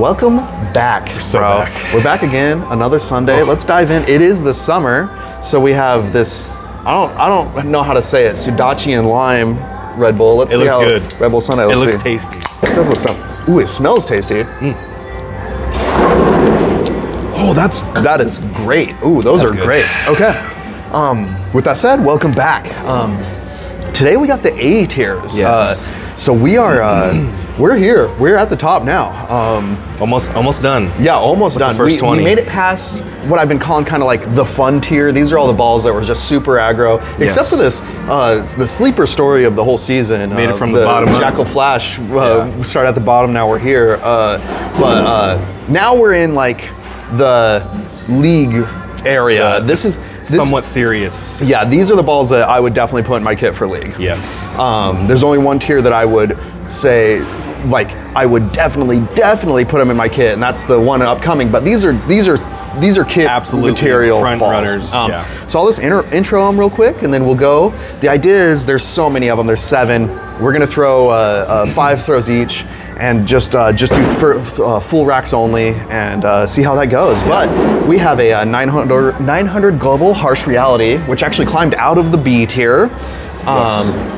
Welcome back, bro. We're back again, another Sunday. Let's dive in. It is the summer, so we have this, I don't know how to say it, Sudachi and lime Red Bull. Let's see how good. Red Bull Sunday It looks tasty. It does look so. Ooh, it smells tasty. Oh, that is great. Ooh, those are great. Okay. With that said, welcome back. Today we got the A tiers. Yes. So we are we're here. We're at the top now. Almost done. Yeah, almost done. The first 20. We made it past what I've been calling kind of like the fun tier. These are all the balls that were just super aggro, except for this the sleeper story of the whole season. Made it from the bottom up. Jackal Flash. We started at the bottom. Now we're here. But now we're in like the league area. This somewhat serious. Yeah, these are the balls that I would definitely put in my kit for league. Yes. There's only one tier that I would say, like, I would definitely put them in my kit, and that's the one upcoming. But these are kit absolutely material front balls. runners. So I'll just intro them real quick, and then we'll go. The idea is there's so many of them. There's 7. We're gonna throw 5 throws each, and just do full racks only, and see how that goes. But we have a 900 global harsh reality, which actually climbed out of the B tier.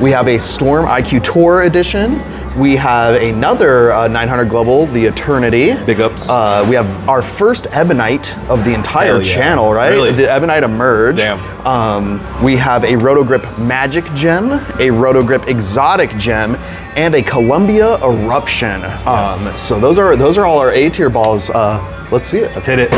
We have a Storm IQ Tour edition. We have another 900 global, the Eternity. Big ups. We have our first Ebonite of the entire channel, right? Really? The Ebonite Emerge. Damn. We have a Roto Grip Magic Gem, a Roto Grip Exotic Gem, and a Columbia Eruption. So those are all our A tier balls. Let's see it. Let's hit it.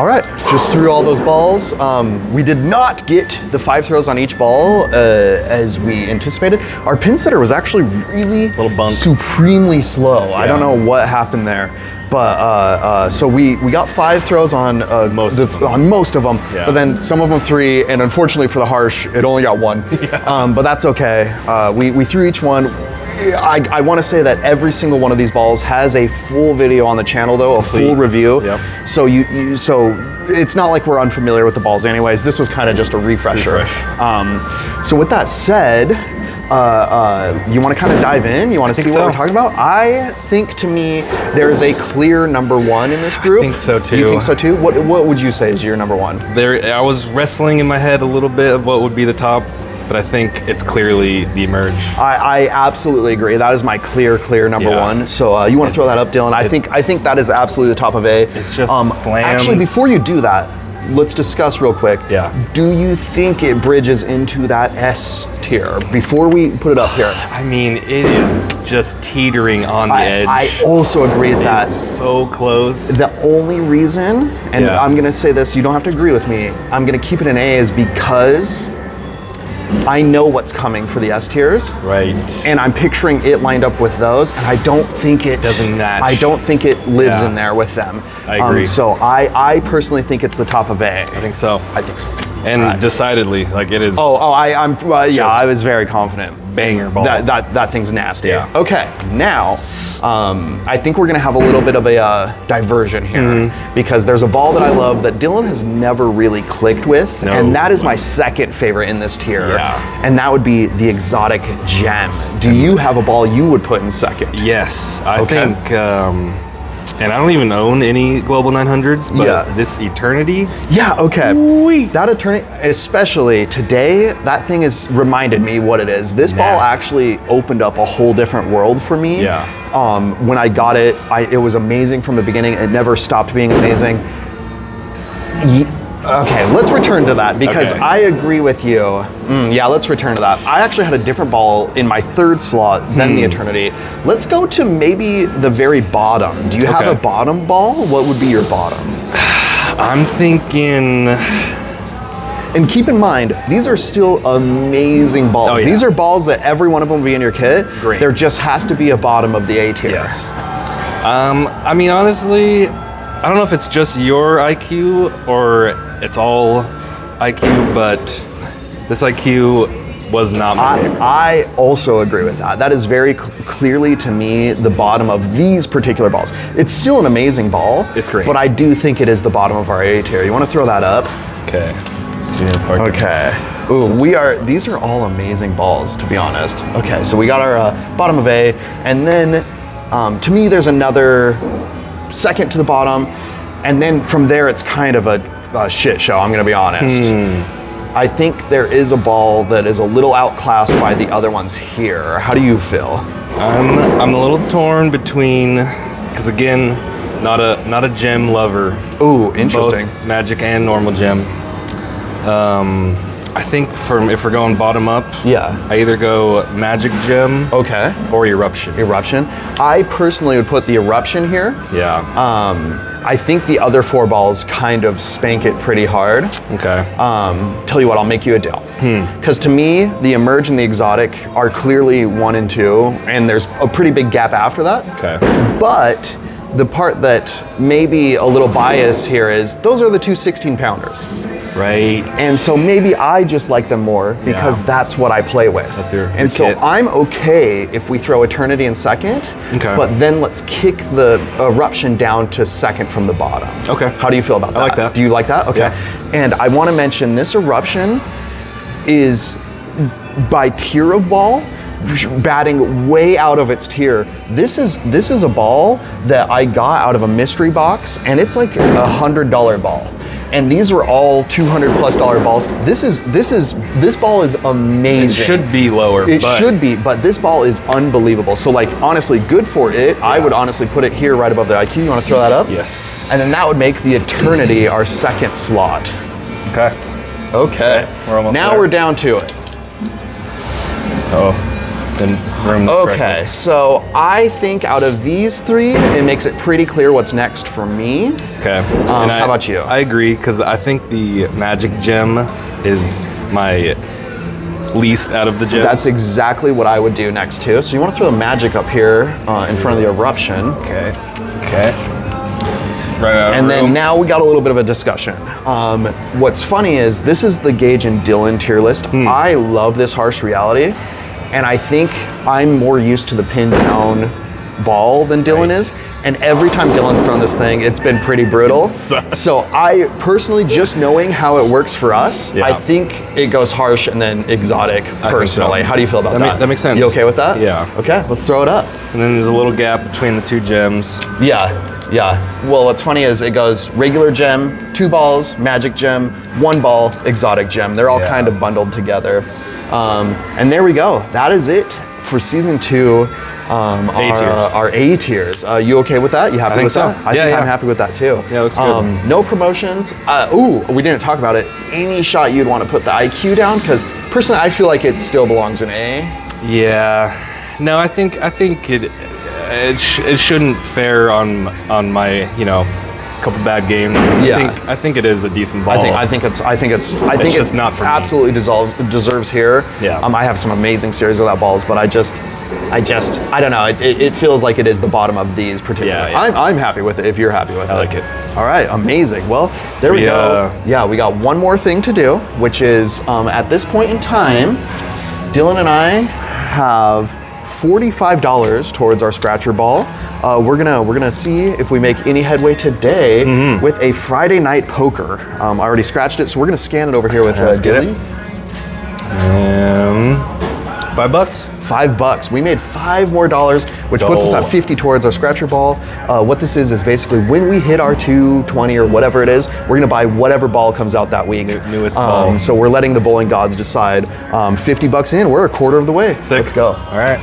All right, just threw all those balls. We did not get the 5 throws on each ball as we anticipated. Our pin setter was actually really Little bunk. supremely slow. I don't know what happened there. But so we got 5 throws on most of them, Yeah. but then some of them 3, and unfortunately for the harsh, it only got 1. But that's okay. We threw each one. I want to say that every single one of these balls has a full video on the channel, though, a full review. Yep. So so it's not like we're unfamiliar with the balls, anyways. This was kind of just a refresher. So with that said, you want to kind of dive in? You want to see what we're talking about? I think, to me, there is a clear number 1 in this group. I think so too. You think so too? What would you say is your number 1? I was wrestling in my head a little bit of what would be the top, but I think it's clearly the Emerge. I absolutely agree. That is my clear number 1. So you want to throw that up, Dylan? I think that is absolutely the top of A. It's just slams. Actually, before you do that, let's discuss real quick. Yeah. Do you think it bridges into that S tier before we put it up here? I mean, it is just teetering on the edge. I also agree with that. It's so close. The only reason, and I'm going to say this, you don't have to agree with me, I'm going to keep it an A, is because I know what's coming for the S tiers. Right. And I'm picturing it lined up with those, and I don't think it doesn't match. I don't think it lives in there with them. I agree. So I personally think it's the top of A. I think so. I think so. And decidedly, like it is. I'm I was very confident. Banger ball. That thing's nasty. Yeah. Okay, now I think we're gonna have a little bit of a diversion here because there's a ball that I love that Dylan has never really clicked with, and that is my second favorite in this tier. Yeah. And that would be the Exotic Gem. Do you have a ball you would put in second? Yes, I think. And I don't even own any Global 900s, but this Eternity. Yeah, okay. That Eternity, especially today, that thing has reminded me what it is. This ball actually opened up a whole different world for me. Yeah. When I got it, it was amazing from the beginning. It never stopped being amazing. Okay, let's return to that because I agree with you. Yeah, let's return to that. I actually had a different ball in my 3rd slot than the Eternity. Let's go to maybe the very bottom. Do you have a bottom ball? What would be your bottom? I'm thinking... And keep in mind, these are still amazing balls. Oh, yeah. These are balls that every one of them will be in your kit. Great. There just has to be a bottom of the A tier. Yes. I mean, honestly, I don't know if it's just your IQ or it's all IQ, but this IQ was not my favorite. I also agree with that. That is very clearly, to me, the bottom of these particular balls. It's still an amazing ball. It's great. But I do think it is the bottom of our A tier. You want to throw that up? Okay. See if I can. Okay. Ooh, these are all amazing balls, to be honest. Okay, so we got our bottom of A, and then to me, there's another second to the bottom, and then from there, it's kind of a shit show, I'm gonna be honest. I think there is a ball that is a little outclassed by the other ones here. How do you feel? I'm a little torn between, because again, not a gem lover. Ooh, interesting. Both magic and normal gem. I think if we're going bottom up, I either go magic gem, or eruption. Eruption. I personally would put the eruption here. Yeah. I think the other 4 balls kind of spank it pretty hard. Okay. Tell you what, I'll make you a deal. Because to me, the Emerge and the Exotic are clearly 1 and 2, and there's a pretty big gap after that. Okay. But the part that may be a little biased here is those are the 2 16-pounders. Right. And so maybe I just like them more because that's what I play with. That's your And so kit. I'm okay if we throw Eternity in second, but then let's kick the Eruption down to second from the bottom. Okay. How do you feel about that? I like that. Do you like that? Okay. Yeah. And I want to mention this Eruption is by tier of ball, batting way out of its tier. This is a ball that I got out of a mystery box, and it's like $100 ball. And these are all $200+ balls. This ball is amazing. It should be lower. It should be, but this ball is unbelievable. So like, honestly, good for it. Yeah. I would honestly put it here right above the IQ. You want to throw that up? Yes. And then that would make the Eternity our second slot. Okay. Okay. We're almost now there. we're down to it. Oh. and room this Okay, correctly. so I think out of these three, it makes it pretty clear what's next for me. Okay. How about you? I agree, because I think the Magic Gem is my least out of the gems. That's exactly what I would do next too. So you want to throw the magic up here in front of the eruption. Okay. Okay. Let's run out of And then room. now we got a little bit of a discussion. What's funny is this is the Gage and Dylan tier list. I love this harsh reality, and I think I'm more used to the pinned down ball than Dylan is. And every time Dylan's thrown this thing, it's been pretty brutal. So I personally, just knowing how it works for us, I think it goes harsh and then exotic personally. so. How do you feel about that? That makes sense. You okay with that? Yeah. Okay, let's throw it up. And then there's a little gap between the two gems. Yeah. Well, what's funny is it goes regular gem, 2 balls, magic gem, 1 ball, exotic gem. They're all kind of bundled together. And there we go. That is it for season 2. Our A tiers. You okay with that? You happy with that? I think I'm happy with that too. Yeah, looks good. No promotions. We didn't talk about it. Any shot you'd want to put the IQ down? Because personally, I feel like it still belongs in A. Yeah. No, I think it shouldn't fare on my couple bad games. Yeah. I think it is a decent ball. I think it's just not for me. absolutely deserves here. Yeah. I have some amazing series without balls, but I don't know. It feels like it is the bottom of these particularly. Yeah. I'm happy with it if you're happy with it. I like it. All right, amazing. Well, there we go. Yeah, we got one more thing to do, which is at this point in time, Dylan and I have $45 towards our scratcher ball. We're gonna see if we make any headway today with a Friday night poker. I already scratched it, so we're gonna scan it over here with Dilly. $5. $5. We made $5 more, which puts us at 50 towards our scratcher ball. What this is basically when we hit our 220 or whatever it is, we're gonna buy whatever ball comes out that week. Newest ball. So we're letting the bowling gods decide. $50 in, we're a quarter of the way. Sick. Let's go. All right.